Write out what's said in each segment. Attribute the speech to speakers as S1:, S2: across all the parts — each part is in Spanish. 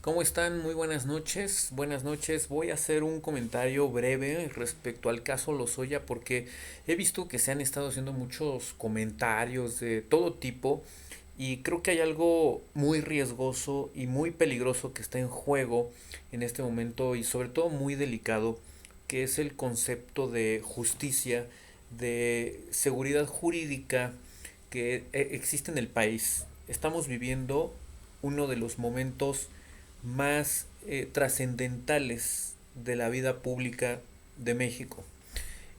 S1: ¿Cómo están? Muy buenas noches. Buenas noches. Voy a hacer un comentario breve respecto al caso Lozoya porque he visto que se han estado haciendo muchos comentarios de todo tipo y creo que hay algo muy riesgoso y muy peligroso que está en juego en este momento y sobre todo muy delicado, que es el concepto de justicia, de seguridad jurídica que existe en el país. Estamos viviendo uno de los momentos más trascendentales de la vida pública de México.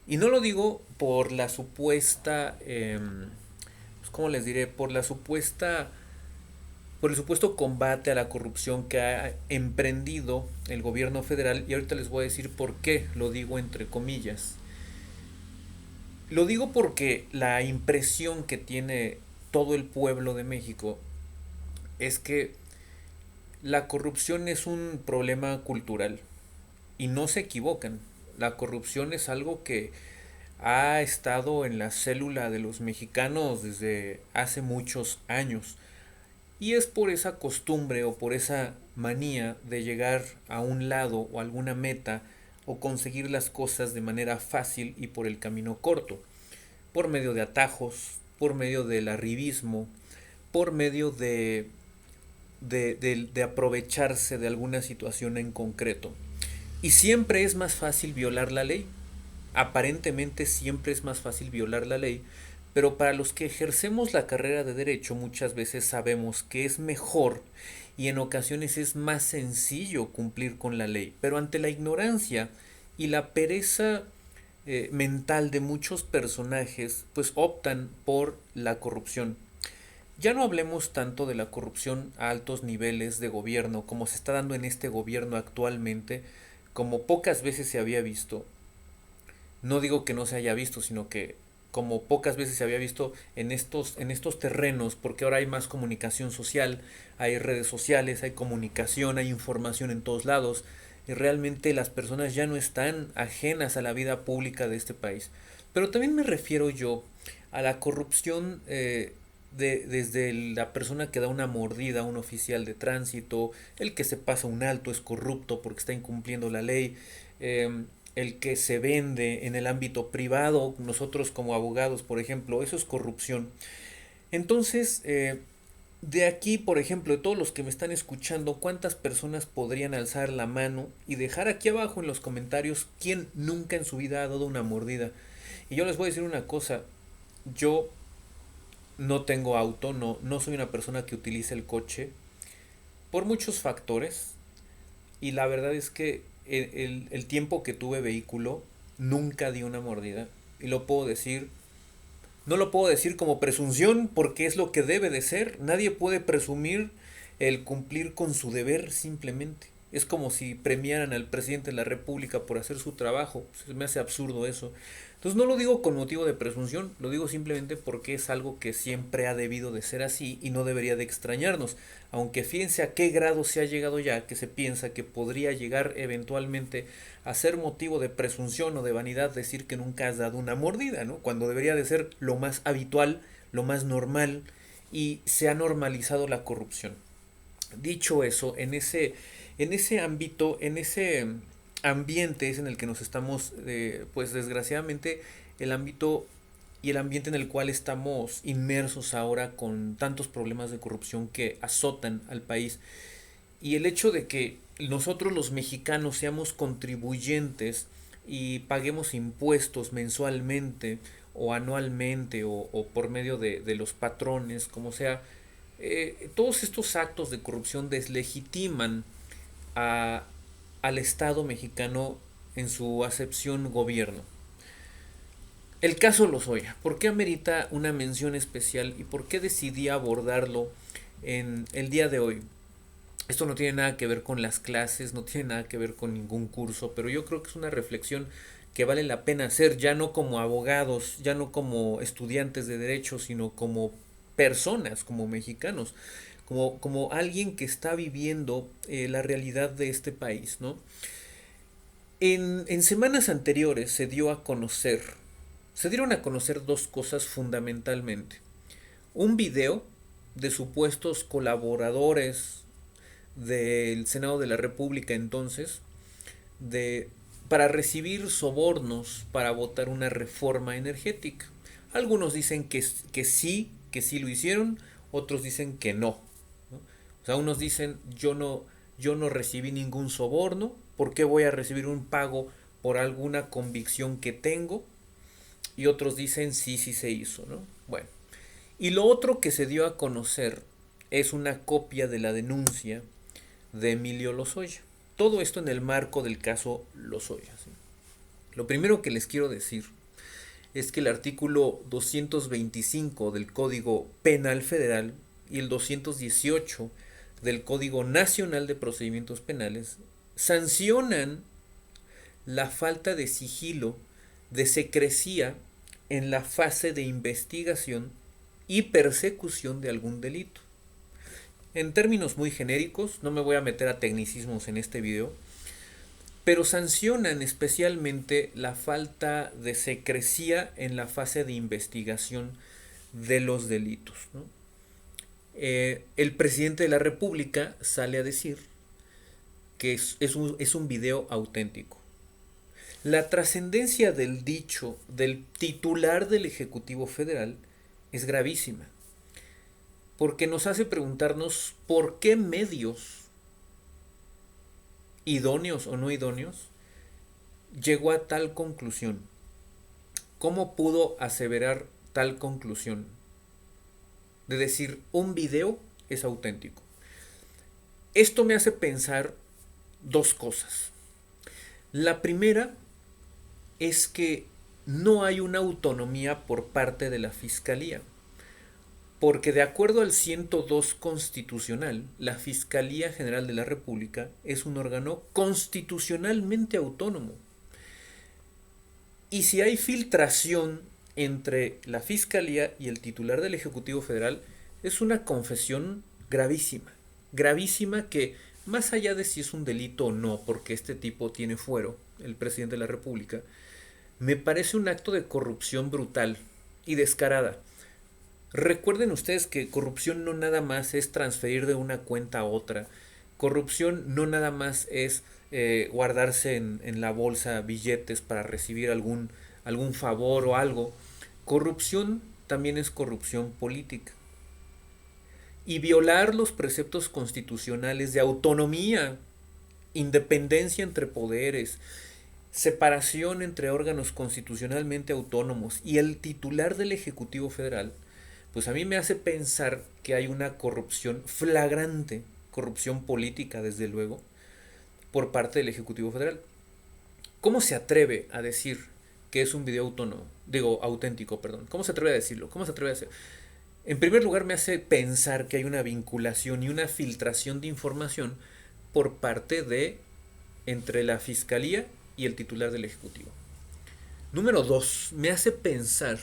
S1: Y no lo digo por la supuesta, pues, ¿cómo les diré? Por el supuesto combate a la corrupción que ha emprendido el gobierno federal. Y ahorita les voy a decir por qué lo digo entre comillas. Lo digo porque la impresión que tiene todo el pueblo de México es que la corrupción es un problema cultural. Y no se equivocan. La corrupción es algo que ha estado en la célula de los mexicanos desde hace muchos años. Y es por esa costumbre o por esa manía de llegar a un lado o alguna meta o conseguir las cosas de manera fácil y por el camino corto. Por medio de atajos, por medio del arribismo, por medio de aprovecharse de alguna situación en concreto. Y siempre es más fácil violar la ley. Aparentemente siempre es más fácil violar la ley, pero para los que ejercemos la carrera de derecho muchas veces sabemos que es mejor y en ocasiones es más sencillo cumplir con la ley. Pero ante la ignorancia y la pereza mental de muchos personajes, pues optan por la corrupción. Ya no hablemos tanto de la corrupción a altos niveles de gobierno como se está dando en este gobierno actualmente, como pocas veces se había visto. No digo que no se haya visto, sino que como pocas veces se había visto en estos terrenos, porque ahora hay más comunicación social, hay redes sociales, hay comunicación, hay información en todos lados, y realmente las personas ya no están ajenas a la vida pública de este país. Pero también me refiero yo a la corrupción desde la persona que da una mordida a un oficial de tránsito, el que se pasa un alto es corrupto porque está incumpliendo la ley, el que se vende en el ámbito privado, nosotros como abogados, por ejemplo, eso es corrupción. Entonces, de aquí, por ejemplo, de todos los que me están escuchando, ¿cuántas personas podrían alzar la mano y dejar aquí abajo en los comentarios quién nunca en su vida ha dado una mordida? Y yo les voy a decir una cosa, yo no tengo auto, no soy una persona que utilice el coche por muchos factores y la verdad es que el tiempo que tuve vehículo nunca di una mordida y lo puedo decir, no lo puedo decir como presunción porque es lo que debe de ser, nadie puede presumir el cumplir con su deber simplemente. Es como si premiaran al presidente de la República por hacer su trabajo. Se me hace absurdo eso. Entonces no lo digo con motivo de presunción, lo digo simplemente porque es algo que siempre ha debido de ser así y no debería de extrañarnos. Aunque fíjense a qué grado se ha llegado ya que se piensa que podría llegar eventualmente a ser motivo de presunción o de vanidad decir que nunca has dado una mordida, ¿no? Cuando debería de ser lo más habitual, lo más normal y se ha normalizado la corrupción. Dicho eso, en ese ámbito, en ese ambiente es en el que nos estamos, pues desgraciadamente, el ámbito y el ambiente en el cual estamos inmersos ahora con tantos problemas de corrupción que azotan al país y el hecho de que nosotros los mexicanos seamos contribuyentes y paguemos impuestos mensualmente o anualmente o por medio de los patrones, como sea, todos estos actos de corrupción deslegitiman a, al Estado mexicano en su acepción gobierno. El caso Lozoya, ¿por qué amerita una mención especial y por qué decidí abordarlo en el día de hoy? Esto no tiene nada que ver con las clases, no tiene nada que ver con ningún curso, pero yo creo que es una reflexión que vale la pena hacer, ya no como abogados, ya no como estudiantes de derecho, sino como personas, como mexicanos, como alguien que está viviendo la realidad de este país, ¿no? En semanas anteriores se dieron a conocer dos cosas fundamentalmente. Un video de supuestos colaboradores del Senado de la República entonces para recibir sobornos para votar una reforma energética. Algunos dicen que sí lo hicieron, otros dicen que no, ¿no? O sea, unos dicen yo no recibí ningún soborno, ¿por qué voy a recibir un pago por alguna convicción que tengo? Y otros dicen sí, sí se hizo, ¿no? Bueno, y lo otro que se dio a conocer es una copia de la denuncia de Emilio Lozoya. Todo esto en el marco del caso Lozoya, ¿sí? Lo primero que les quiero decir es que el artículo 225 del Código Penal Federal y el 218 del Código Nacional de Procedimientos Penales sancionan la falta de sigilo, de secrecía en la fase de investigación y persecución de algún delito. En términos muy genéricos, no me voy a meter a tecnicismos en este video, pero sancionan especialmente la falta de secrecía en la fase de investigación de los delitos, ¿no? El presidente de la República sale a decir que es un video auténtico. La trascendencia del dicho del titular del Ejecutivo Federal es gravísima, porque nos hace preguntarnos por qué medios, idóneos o no idóneos, llegó a tal conclusión. ¿Cómo pudo aseverar tal conclusión? De decir, un video es auténtico. Esto me hace pensar dos cosas. La primera es que no hay una autonomía por parte de la Fiscalía, porque de acuerdo al 102 constitucional, la Fiscalía General de la República es un órgano constitucionalmente autónomo. Y si hay filtración entre la Fiscalía y el titular del Ejecutivo Federal, es una confesión gravísima. Gravísima que, más allá de si es un delito o no, porque este tipo tiene fuero, el presidente de la República, me parece un acto de corrupción brutal y descarada. Recuerden ustedes que corrupción no nada más es transferir de una cuenta a otra. Corrupción no nada más es guardarse en la bolsa billetes para recibir algún favor o algo. Corrupción también es corrupción política. Y violar los preceptos constitucionales de autonomía, independencia entre poderes, separación entre órganos constitucionalmente autónomos y el titular del Ejecutivo Federal, pues a mí me hace pensar que hay una corrupción flagrante, corrupción política desde luego, por parte del Ejecutivo Federal. ¿Cómo se atreve a decir que es un video autónomo? Digo, auténtico, perdón. ¿Cómo se atreve a decirlo? ¿Cómo se atreve a decir? En primer lugar, me hace pensar que hay una vinculación y una filtración de información por parte de entre la Fiscalía y el titular del Ejecutivo. Número 2, me hace pensar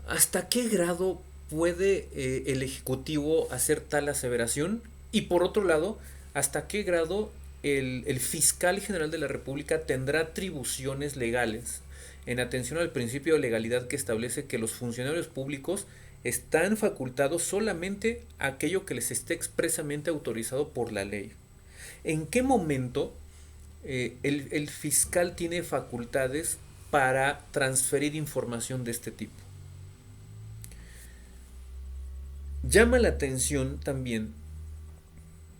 S1: hasta qué grado puede el Ejecutivo hacer tal aseveración y por otro lado, hasta qué grado el fiscal general de la República tendrá atribuciones legales en atención al principio de legalidad que establece que los funcionarios públicos están facultados solamente a aquello que les esté expresamente autorizado por la ley. ¿En qué momento el fiscal tiene facultades para transferir información de este tipo? Llama la atención también,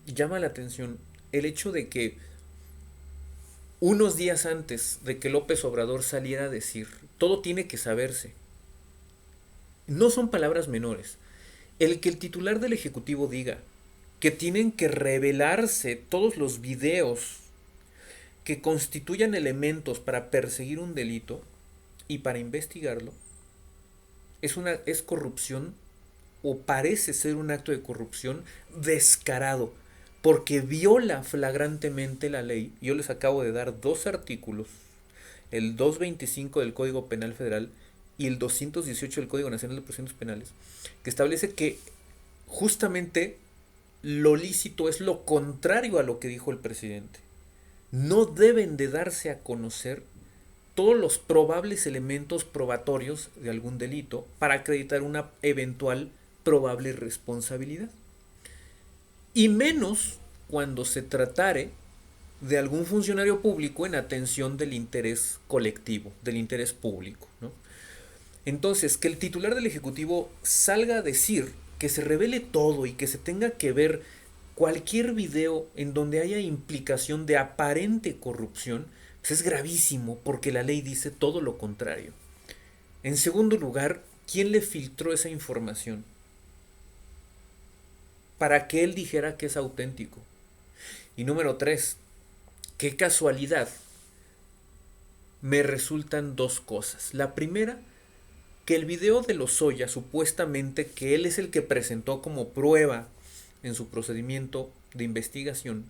S1: llama la atención el hecho de que unos días antes de que López Obrador saliera a decir, todo tiene que saberse, no son palabras menores. El que el titular del Ejecutivo diga que tienen que revelarse todos los videos que constituyan elementos para perseguir un delito y para investigarlo, es corrupción o parece ser un acto de corrupción descarado, porque viola flagrantemente la ley. Yo les acabo de dar dos artículos, el 225 del Código Penal Federal y el 218 del Código Nacional de Procedimientos Penales, que establece que justamente lo lícito es lo contrario a lo que dijo el presidente. No deben de darse a conocer todos los probables elementos probatorios de algún delito para acreditar una eventual probable responsabilidad. y menos cuando se tratare de algún funcionario público en atención del interés colectivo, del interés público, ¿no? Entonces, que el titular del Ejecutivo salga a decir que se revele todo y que se tenga que ver cualquier video en donde haya implicación de aparente corrupción, pues es gravísimo porque la ley dice todo lo contrario. En segundo lugar, ¿quién le filtró esa información? Para que él dijera que es auténtico. Y número 3, qué casualidad, me resultan dos cosas. La primera, que el video de Lozoya, supuestamente que él es el que presentó como prueba en su procedimiento de investigación,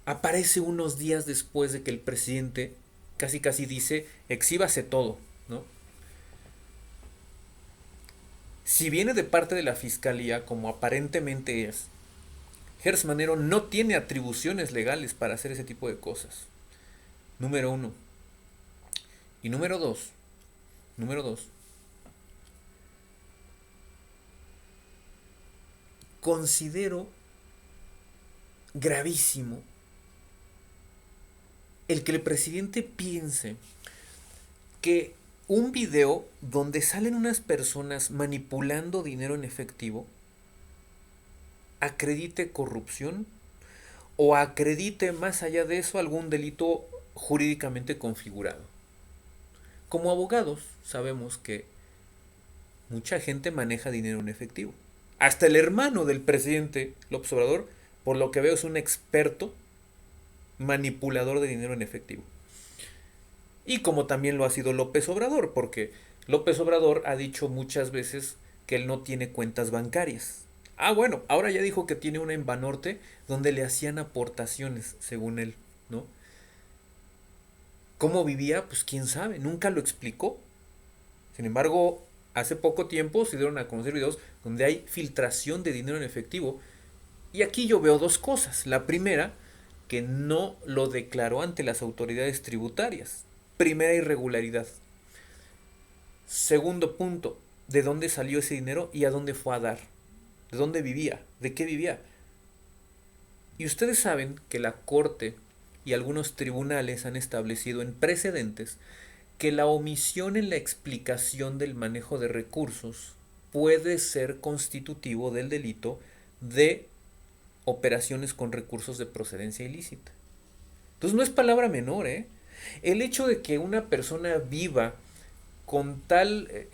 S1: aparece unos días después de que el presidente casi casi dice, exhíbase todo, ¿no? Si viene de parte de la fiscalía, como aparentemente es, Gers Manero no tiene atribuciones legales para hacer ese tipo de cosas. Número 1. Y número 2. Considero gravísimo el que el presidente piense que un video donde salen unas personas manipulando dinero en efectivo acredite corrupción o acredite más allá de eso algún delito jurídicamente configurado. Como abogados sabemos que mucha gente maneja dinero en efectivo. Hasta el hermano del presidente López Obrador, por lo que veo, es un experto manipulador de dinero en efectivo. Y como también lo ha sido López Obrador, porque López Obrador ha dicho muchas veces que él no tiene cuentas bancarias. Ah, bueno, ahora ya dijo que tiene una en Banorte donde le hacían aportaciones, según él, ¿no? ¿Cómo vivía? Pues quién sabe, nunca lo explicó. Sin embargo, hace poco tiempo se dieron a conocer videos donde hay filtración de dinero en efectivo. Y aquí yo veo dos cosas. La primera, que no lo declaró ante las autoridades tributarias. Primera irregularidad. Segundo punto, ¿de dónde salió ese dinero y a dónde fue a dar? ¿De dónde vivía? ¿De qué vivía? Y ustedes saben que la Corte y algunos tribunales han establecido en precedentes que la omisión en la explicación del manejo de recursos puede ser constitutivo del delito de operaciones con recursos de procedencia ilícita. Entonces no es palabra menor, ¿eh? El hecho de que una persona viva con tal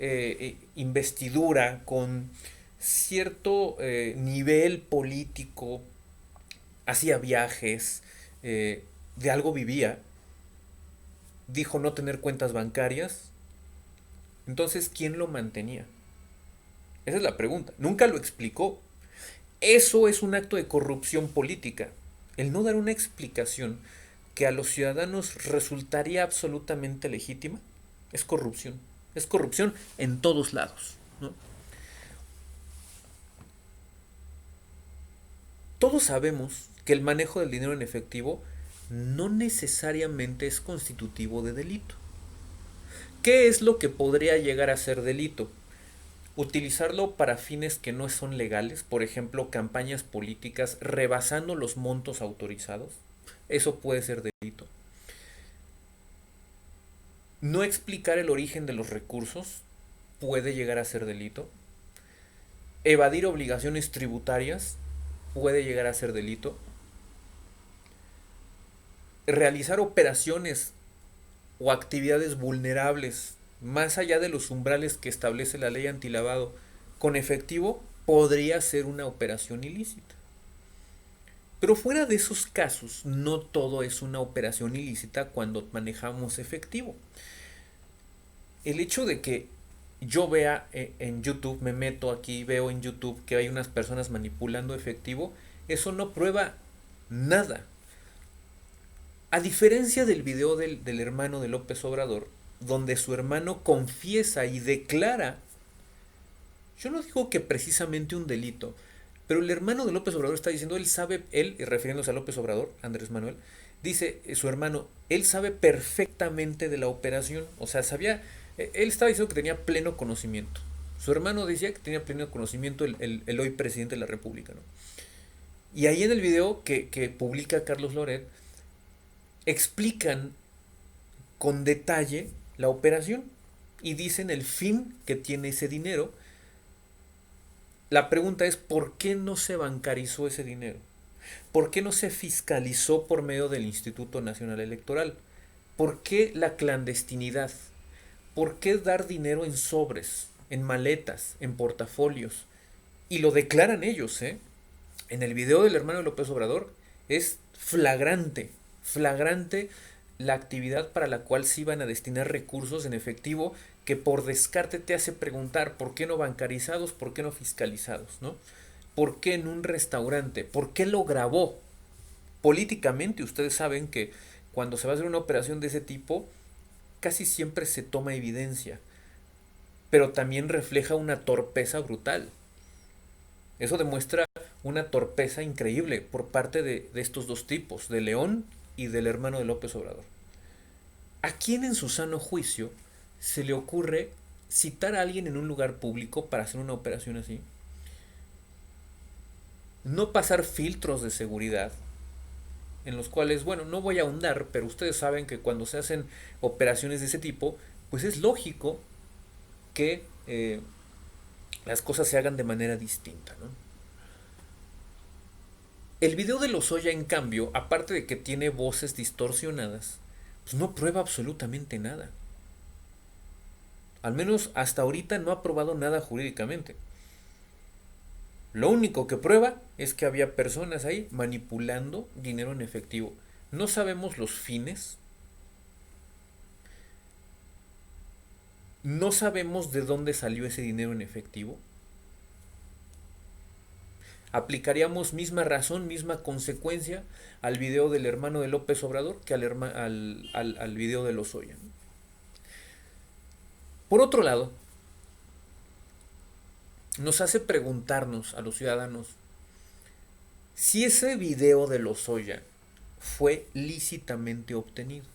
S1: investidura, con cierto nivel político, hacía viajes, de algo vivía, dijo no tener cuentas bancarias, entonces ¿quién lo mantenía? Esa es la pregunta. Nunca lo explicó. Eso es un acto de corrupción política. El no dar una explicación que a los ciudadanos resultaría absolutamente legítima es corrupción. Es corrupción en todos lados, ¿no? Todos sabemos que el manejo del dinero en efectivo no necesariamente es constitutivo de delito. ¿Qué es lo que podría llegar a ser delito? Utilizarlo para fines que no son legales, por ejemplo, campañas políticas rebasando los montos autorizados. Eso puede ser delito. No explicar el origen de los recursos puede llegar a ser delito. Evadir obligaciones tributarias puede llegar a ser delito. Realizar operaciones o actividades vulnerables más allá de los umbrales que establece la ley antilavado con efectivo podría ser una operación ilícita. Pero fuera de esos casos, no todo es una operación ilícita cuando manejamos efectivo. El hecho de que yo vea en YouTube, me meto aquí, veo en YouTube que hay unas personas manipulando efectivo, eso no prueba nada. A diferencia del video del hermano de López Obrador, donde su hermano confiesa y declara, yo no digo que precisamente un delito, pero el hermano de López Obrador está diciendo, él sabe, él, refiriéndose a López Obrador, Andrés Manuel, dice su hermano, él sabe perfectamente de la operación, o sea, sabía, él estaba diciendo que tenía pleno conocimiento. Su hermano decía que tenía pleno conocimiento el hoy presidente de la República, ¿no? Y ahí en el video que publica Carlos Loret, explican con detalle la operación y dicen el fin que tiene ese dinero. La pregunta es, ¿por qué no se bancarizó ese dinero? ¿Por qué no se fiscalizó por medio del Instituto Nacional Electoral? ¿Por qué la clandestinidad? ¿Por qué dar dinero en sobres, en maletas, en portafolios? Y lo declaran ellos, ¿eh? En el video del hermano de López Obrador es flagrante, flagrante la actividad para la cual se iban a destinar recursos en efectivo, que por descarte te hace preguntar por qué no bancarizados, por qué no fiscalizados, ¿no? ¿Por qué en un restaurante? ¿Por qué lo grabó? Políticamente ustedes saben que cuando se va a hacer una operación de ese tipo, casi siempre se toma evidencia, pero también refleja una torpeza brutal. Eso demuestra una torpeza increíble por parte de estos dos tipos, de León y del hermano de López Obrador. ¿A quién en su sano juicio se le ocurre citar a alguien en un lugar público para hacer una operación así? No pasar filtros de seguridad, en los cuales, bueno, no voy a ahondar, pero ustedes saben que cuando se hacen operaciones de ese tipo, pues es lógico que las cosas se hagan de manera distinta, ¿no? El video de Lozoya, en cambio, aparte de que tiene voces distorsionadas, pues no prueba absolutamente nada. Al menos hasta ahorita no ha probado nada jurídicamente. Lo único que prueba es que había personas ahí manipulando dinero en efectivo. No sabemos los fines. No sabemos de dónde salió ese dinero en efectivo. Aplicaríamos misma razón, misma consecuencia al video del hermano de López Obrador que al video de Lozoya. Por otro lado, nos hace preguntarnos a los ciudadanos si ese video de Lozoya fue lícitamente obtenido.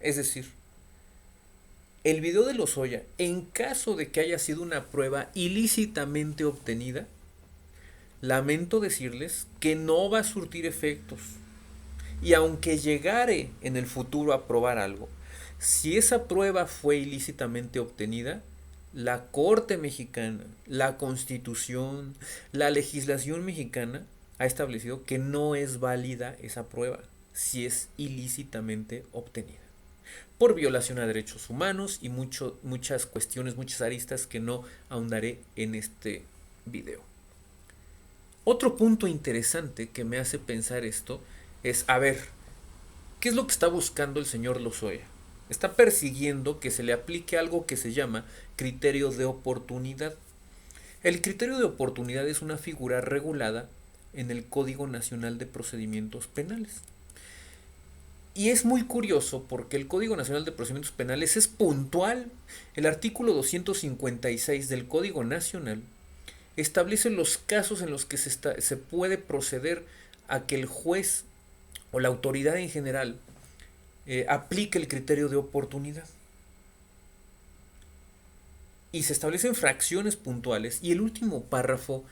S1: Es decir, el video de Lozoya, en caso de que haya sido una prueba ilícitamente obtenida, lamento decirles que no va a surtir efectos. Y aunque llegare en el futuro a probar algo, si esa prueba fue ilícitamente obtenida, la Corte Mexicana, la Constitución, la legislación mexicana ha establecido que no es válida esa prueba si es ilícitamente obtenida, por violación a derechos humanos y muchas cuestiones, muchas aristas que no ahondaré en este video. Otro punto interesante que me hace pensar esto es, a ver, ¿qué es lo que está buscando el señor Lozoya? Está persiguiendo que se le aplique algo que se llama criterio de oportunidad. El criterio de oportunidad es una figura regulada en el Código Nacional de Procedimientos Penales. Y es muy curioso porque el Código Nacional de Procedimientos Penales es puntual. El artículo 256 del Código Nacional establece los casos en los que se puede proceder a que el juez o la autoridad en general aplique el criterio de oportunidad. Y se establecen fracciones puntuales. Y el último párrafo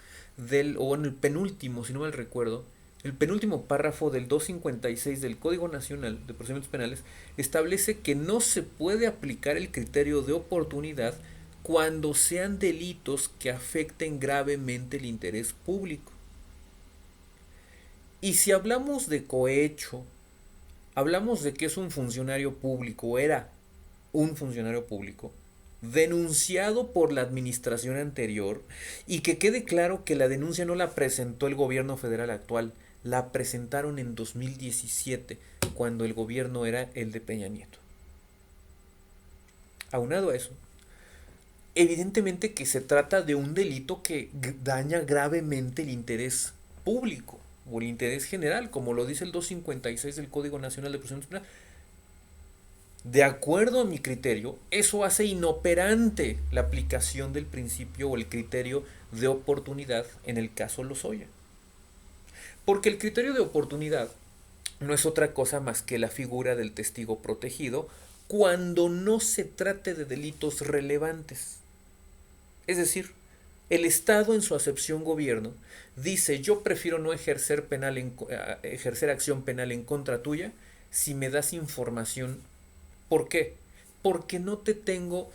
S1: el penúltimo, si no mal recuerdo, el penúltimo párrafo del 256 del Código Nacional de Procedimientos Penales establece que no se puede aplicar el criterio de oportunidad cuando sean delitos que afecten gravemente el interés público. Y si hablamos de cohecho, hablamos de que es un funcionario público, era un funcionario público, denunciado por la administración anterior, y que quede claro que la denuncia no la presentó el gobierno federal actual, la presentaron en 2017, cuando el gobierno era el de Peña Nieto. Aunado a eso, evidentemente que se trata de un delito que daña gravemente el interés público o el interés general, como lo dice el 256 del Código Nacional de Procedimientos Penales. De acuerdo a mi criterio, eso hace inoperante la aplicación del principio o el criterio de oportunidad en el caso Lozoya. Porque el criterio de oportunidad no es otra cosa más que la figura del testigo protegido cuando no se trate de delitos relevantes. Es decir, El Estado en su acepción gobierno dice yo prefiero no ejercer, ejercer acción penal en contra tuya si me das información. ¿Por qué? Porque no te tengo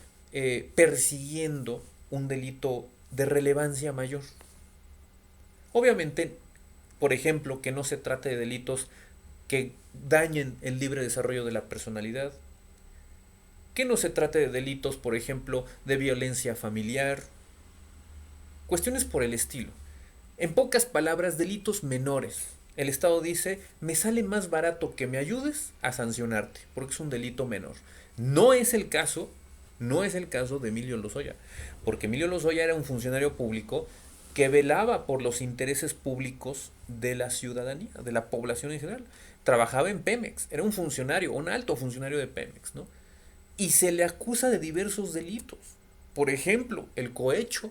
S1: persiguiendo un delito de relevancia mayor. Obviamente, por ejemplo, que no se trate de delitos que dañen el libre desarrollo de la personalidad, que no se trate de delitos, por ejemplo, de violencia familiar, cuestiones por el estilo. En pocas palabras, delitos menores. El Estado dice, me sale más barato que me ayudes a sancionarte, porque es un delito menor. No es el caso, no es el caso de Emilio Lozoya, porque Emilio Lozoya era un funcionario público que velaba por los intereses públicos de la ciudadanía, de la población en general. Trabajaba en Pemex, era un funcionario, un alto funcionario de Pemex, ¿no? Y se le acusa de diversos delitos. Por ejemplo, el cohecho,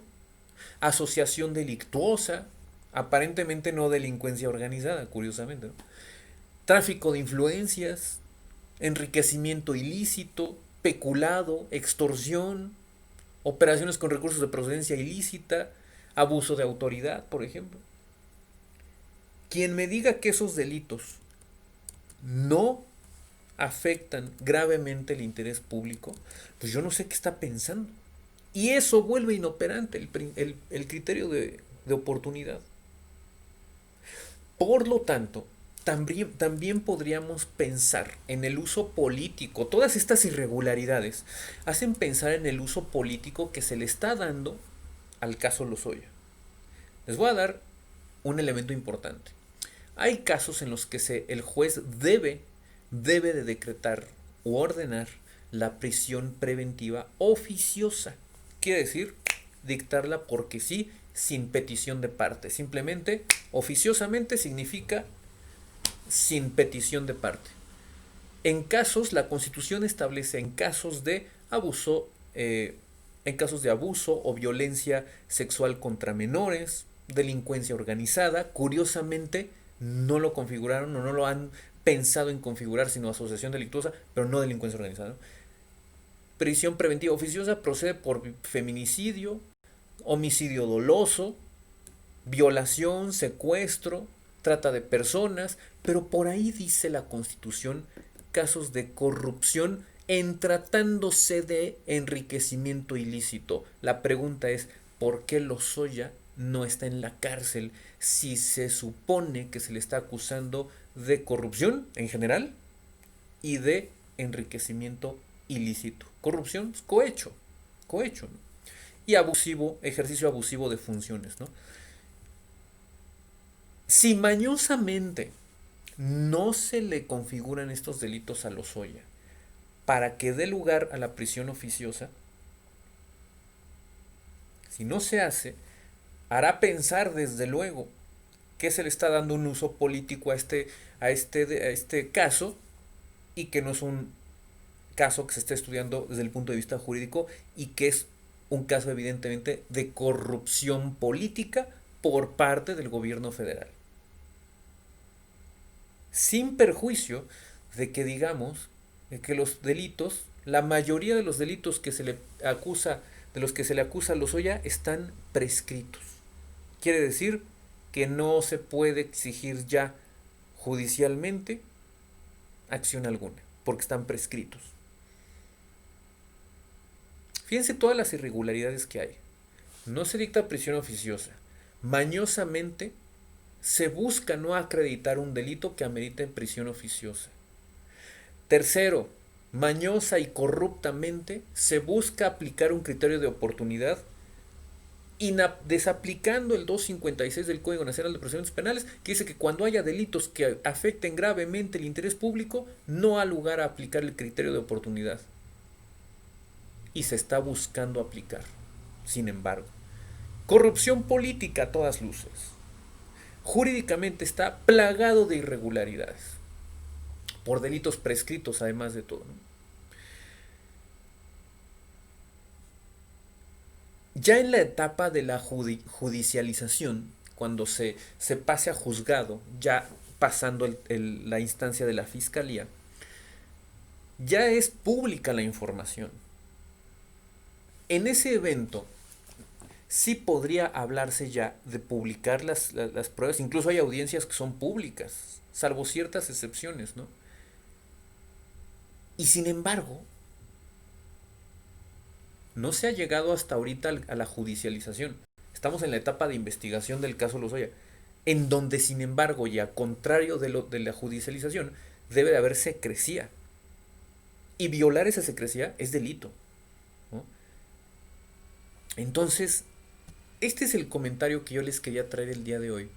S1: asociación delictuosa, aparentemente no delincuencia organizada, curiosamente, ¿no? Tráfico de influencias, enriquecimiento ilícito, peculado, extorsión, operaciones con recursos de procedencia ilícita, abuso de autoridad, por ejemplo. Quien me diga que esos delitos no afectan gravemente el interés público, pues yo no sé qué está pensando. Y eso vuelve inoperante el criterio de oportunidad. Por lo tanto, también podríamos pensar en el uso político. Todas estas irregularidades hacen pensar en el uso político que se le está dando al caso Lozoya. Les voy a dar un elemento importante. Hay casos en los que el juez debe de decretar u ordenar la prisión preventiva oficiosa. Quiere decir, dictarla porque sí, sin petición de parte. Simplemente, oficiosamente significa sin petición de parte. En casos, la Constitución establece en casos de abuso o violencia sexual contra menores, delincuencia organizada. Curiosamente, no lo configuraron o no lo han pensado en configurar, sino asociación delictuosa, pero no delincuencia organizada, ¿no? Prisión preventiva oficiosa procede por feminicidio, homicidio doloso, violación, secuestro, trata de personas, pero por ahí dice la Constitución casos de corrupción en tratándose de enriquecimiento ilícito. La pregunta es, ¿por qué Lozoya no está en la cárcel si se supone que se le está acusando de corrupción en general y de enriquecimiento ilícito? Corrupción, cohecho, ¿no? Y ejercicio abusivo de funciones, ¿no? Si mañosamente no se le configuran estos delitos a Lozoya para que dé lugar a la prisión oficiosa, si no se hace, hará pensar desde luego que se le está dando un uso político a este caso y que no es un caso que se está estudiando desde el punto de vista jurídico y que es un caso evidentemente de corrupción política por parte del gobierno federal. Sin perjuicio de que digamos que los delitos, la mayoría de los delitos que se le acusa, de los que se le acusa a Lozoya, están prescritos. Quiere decir que no se puede exigir ya judicialmente acción alguna, porque están prescritos. Fíjense todas las irregularidades que hay. No se dicta prisión oficiosa. Mañosamente se busca no acreditar un delito que amerite prisión oficiosa. Tercero, mañosa y corruptamente se busca aplicar un criterio de oportunidad desaplicando el 256 del Código Nacional de Procedimientos Penales, que dice que cuando haya delitos que afecten gravemente el interés público, no ha lugar a aplicar el criterio de oportunidad. Y se está buscando aplicar, sin embargo. Corrupción política a todas luces. Jurídicamente está plagado de irregularidades, por delitos prescritos además de todo, ¿no? Ya en la etapa de la judicialización, cuando se pase a juzgado, ya pasando la instancia de la fiscalía, ya es pública la información. En ese evento, sí podría hablarse ya de publicar las pruebas. Incluso hay audiencias que son públicas, salvo ciertas excepciones, ¿no? Y sin embargo, no se ha llegado hasta ahorita a la judicialización. Estamos en la etapa de investigación del caso Lozoya, en donde sin embargo, y a contrario de la judicialización, debe de haber secrecía. Y violar esa secrecía es delito, ¿no? Entonces, este es el comentario que yo les quería traer el día de hoy,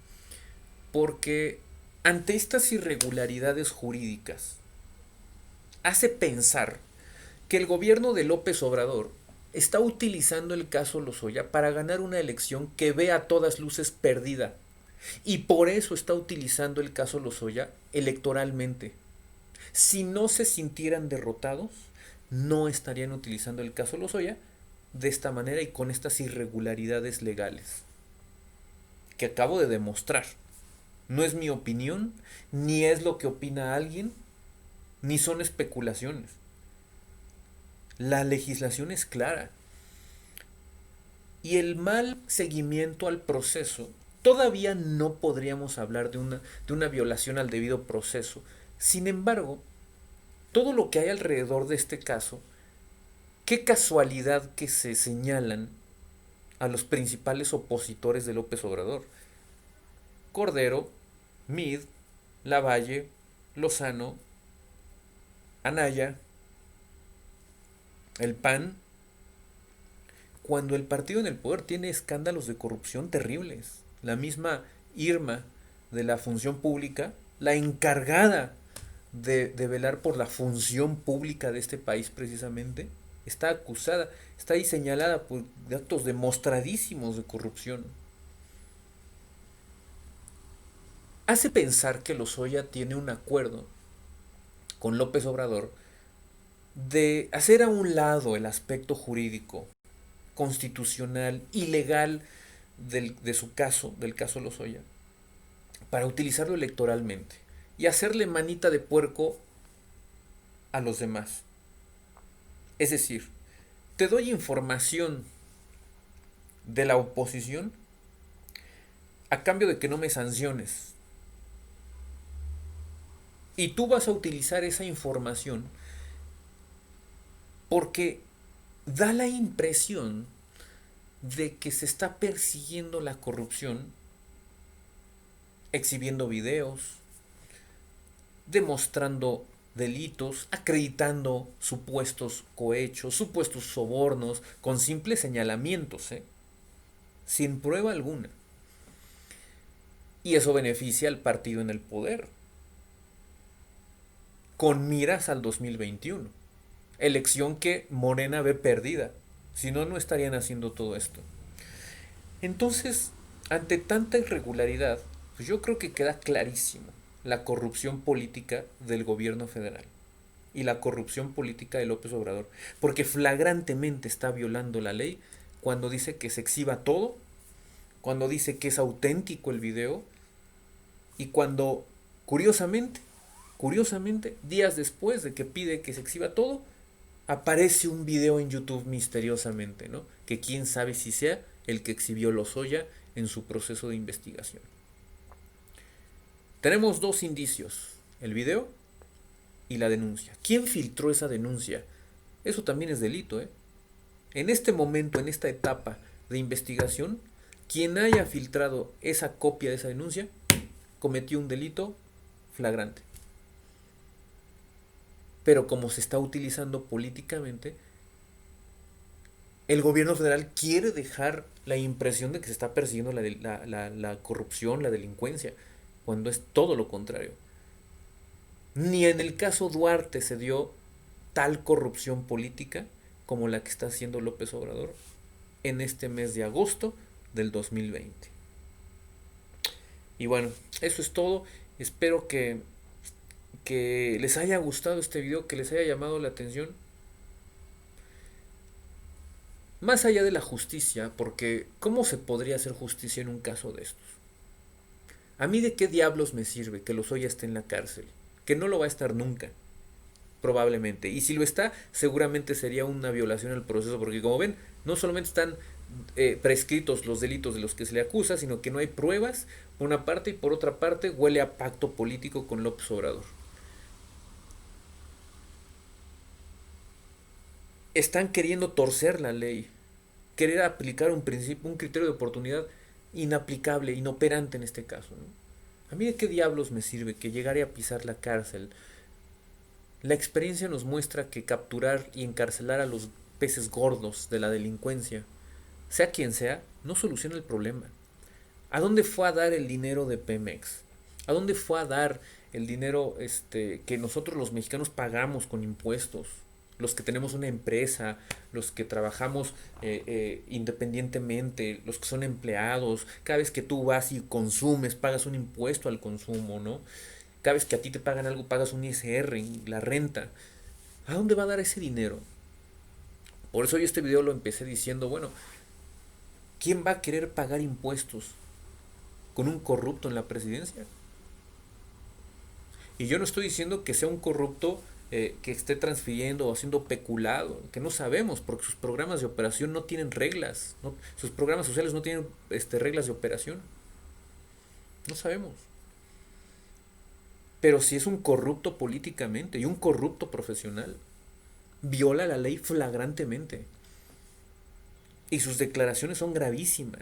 S1: porque ante estas irregularidades jurídicas, hace pensar que el gobierno de López Obrador está utilizando el caso Lozoya para ganar una elección que ve a todas luces perdida. Y por eso está utilizando el caso Lozoya electoralmente. Si no se sintieran derrotados, no estarían utilizando el caso Lozoya de esta manera y con estas irregularidades legales que acabo de demostrar. No es mi opinión, ni es lo que opina alguien, ni son especulaciones. La legislación es clara. Y el mal seguimiento al proceso, todavía no podríamos hablar de una violación al debido proceso. Sin embargo, todo lo que hay alrededor de este caso, qué casualidad que se señalan a los principales opositores de López Obrador. Cordero, Mid, Lavalle, Lozano, Anaya, el PAN, cuando el partido en el poder tiene escándalos de corrupción terribles. La misma Irma de la función pública, la encargada de velar por la función pública de este país precisamente, está acusada, está ahí señalada por actos demostradísimos de corrupción. Hace pensar que Lozoya tiene un acuerdo con López Obrador de hacer a un lado el aspecto jurídico, constitucional y legal de su caso, del caso Lozoya, para utilizarlo electoralmente y hacerle manita de puerco a los demás. Es decir, te doy información de la oposición a cambio de que no me sanciones. Y tú vas a utilizar esa información porque da la impresión de que se está persiguiendo la corrupción, exhibiendo videos, demostrando delitos, acreditando supuestos cohechos, supuestos sobornos, con simples señalamientos, sin prueba alguna. Y eso beneficia al partido en el poder, con miras al 2021, elección que Morena ve perdida, si no, no estarían haciendo todo esto. Entonces, ante tanta irregularidad, pues yo creo que queda clarísimo la corrupción política del gobierno federal y la corrupción política de López Obrador, porque flagrantemente está violando la ley cuando dice que se exhiba todo, cuando dice que es auténtico el video y cuando, curiosamente, días después de que pide que se exhiba todo, aparece un video en YouTube misteriosamente, ¿no? Que quién sabe si sea el que exhibió Lozoya en su proceso de investigación. Tenemos dos indicios, el video y la denuncia. ¿Quién filtró esa denuncia? Eso también es delito, ¿eh? En este momento, en esta etapa de investigación, quien haya filtrado esa copia de esa denuncia cometió un delito flagrante. Pero como se está utilizando políticamente, el gobierno federal quiere dejar la impresión de que se está persiguiendo la corrupción, la delincuencia, cuando es todo lo contrario. Ni en el caso Duarte se dio tal corrupción política como la que está haciendo López Obrador en este mes de agosto del 2020. Y bueno, eso es todo. Espero que les haya gustado este video, que les haya llamado la atención. Más allá de la justicia, porque ¿cómo se podría hacer justicia en un caso de estos? ¿A mí de qué diablos me sirve que Lozoya esté en la cárcel? Que no lo va a estar nunca, probablemente. Y si lo está, seguramente sería una violación al proceso, porque como ven, no solamente están prescritos los delitos de los que se le acusa, sino que no hay pruebas, por una parte, y por otra parte huele a pacto político con López Obrador. Están queriendo torcer la ley, querer aplicar un principio, un criterio de oportunidad inaplicable, inoperante en este caso, ¿no? A mí de qué diablos me sirve que llegaré a pisar la cárcel. La experiencia nos muestra que capturar y encarcelar a los peces gordos de la delincuencia, sea quien sea, no soluciona el problema. ¿A dónde fue a dar el dinero de Pemex? ¿A dónde fue a dar el dinero que nosotros los mexicanos pagamos con impuestos? Los que tenemos una empresa, los que trabajamos independientemente, los que son empleados, cada vez que tú vas y consumes, pagas un impuesto al consumo, ¿no? Cada vez que a ti te pagan algo, pagas un ISR, la renta. ¿A dónde va a dar ese dinero? Por eso yo este video lo empecé diciendo, bueno, ¿quién va a querer pagar impuestos con un corrupto en la presidencia? Y yo no estoy diciendo que sea un corrupto que esté transfiriendo o haciendo peculado, que no sabemos, porque sus programas de operación no tienen reglas, ¿no? Sus programas sociales no tienen reglas de operación. No sabemos. Pero si es un corrupto políticamente y un corrupto profesional, viola la ley flagrantemente. Y sus declaraciones son gravísimas,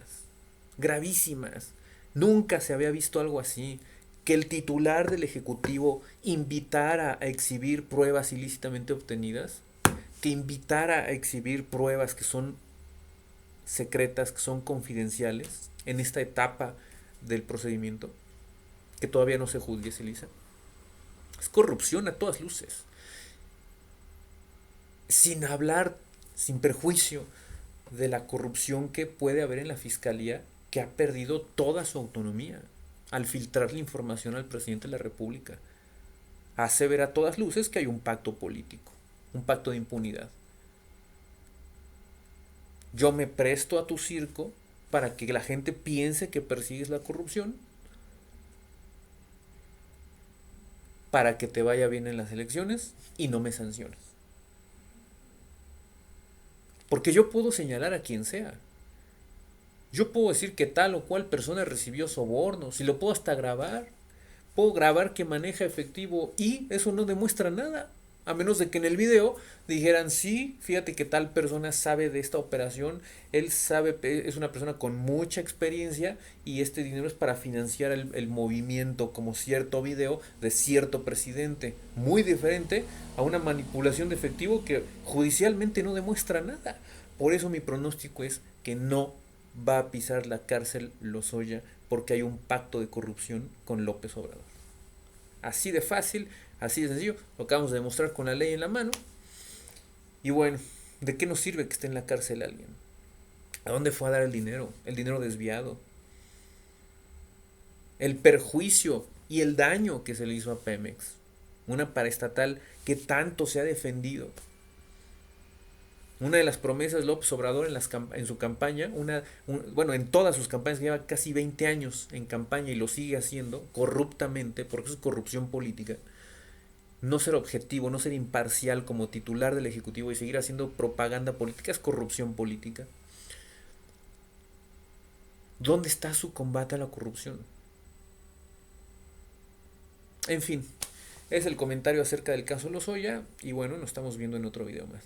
S1: gravísimas. Nunca se había visto algo así. Que el titular del Ejecutivo invitara a exhibir pruebas ilícitamente obtenidas, que invitara a exhibir pruebas que son secretas, que son confidenciales en esta etapa del procedimiento, que todavía no se judicializa. Es corrupción a todas luces. Sin hablar, sin perjuicio de la corrupción que puede haber en la Fiscalía, que ha perdido toda su autonomía al filtrar la información al presidente de la República. Hace ver a todas luces que hay un pacto político, un pacto de impunidad. Yo me presto a tu circo para que la gente piense que persigues la corrupción, para que te vaya bien en las elecciones y no me sanciones. Porque yo puedo señalar a quien sea. Yo puedo decir que tal o cual persona recibió sobornos y lo puedo hasta grabar. Puedo grabar que maneja efectivo y eso no demuestra nada. A menos de que en el video dijeran, sí, fíjate que tal persona sabe de esta operación, él sabe, es una persona con mucha experiencia y este dinero es para financiar el movimiento, como cierto video de cierto presidente. Muy diferente a una manipulación de efectivo que judicialmente no demuestra nada. Por eso mi pronóstico es que no va a pisar la cárcel Lozoya porque hay un pacto de corrupción con López Obrador. Así de fácil, así de sencillo, lo acabamos de demostrar con la ley en la mano. Y bueno, ¿de qué nos sirve que esté en la cárcel alguien? ¿A dónde fue a dar el dinero? El dinero desviado. El perjuicio y el daño que se le hizo a Pemex. Una paraestatal que tanto se ha defendido. Una de las promesas de López Obrador en su campaña, bueno, en todas sus campañas, que lleva casi 20 años en campaña y lo sigue haciendo corruptamente, porque eso es corrupción política, no ser objetivo, no ser imparcial como titular del Ejecutivo y seguir haciendo propaganda política es corrupción política. ¿Dónde está su combate a la corrupción? En fin, es el comentario acerca del caso Lozoya y bueno, nos estamos viendo en otro video más.